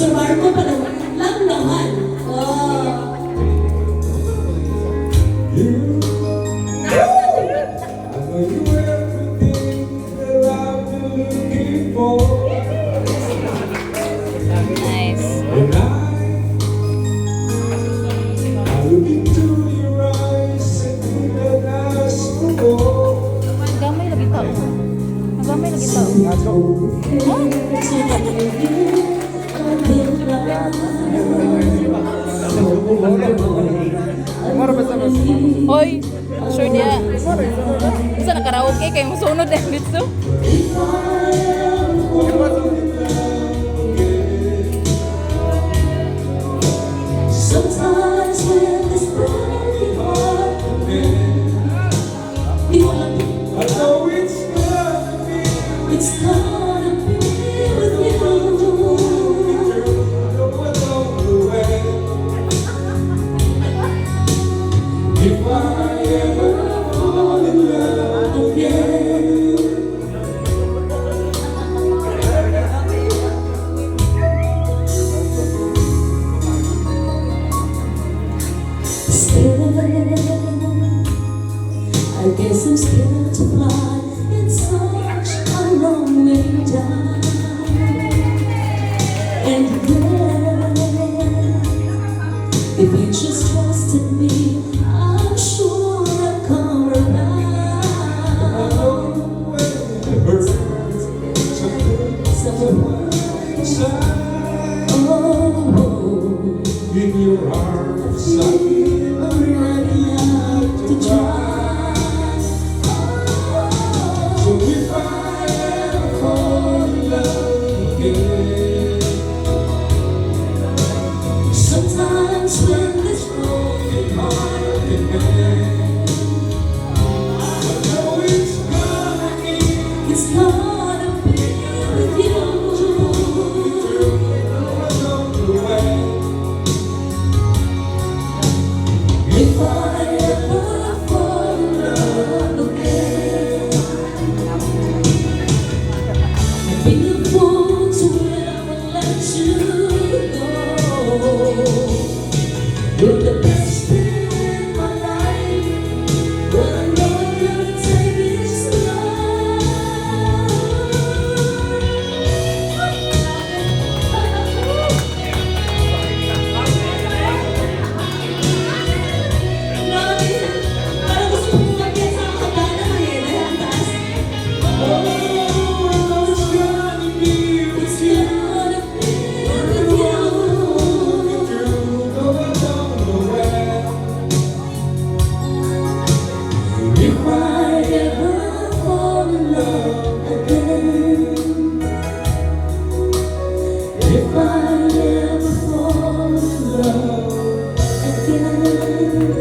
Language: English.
survive mo pa lang naman. Oh. Nice. Gamay lagi tao. Gamay lagi tao. Hoy, sure dia. Bisa nakaraoke kay musunod eh dito. Sometimes when this broken heart I know it's gonna be with you. If I ever fall in love again, I guess I'm scared to fly. It's such a long way down. And then, if you just trusted me, I'm sure I'd come around. Oh, in your arms, I'm ready out to try. So if I ever fall in love again, sometimes when this broken heart can mend, I know it's gonna be with you. If I ever fall in love again, I'd be a fool to ever let you go. You're the best thing in my life, but I know I gotta take it slow. Parang gusto kong umakyat sa kabana ngayon, ang taas. Oh, it's gonna be with you. If I ever fall in love again, if I ever fall in love again.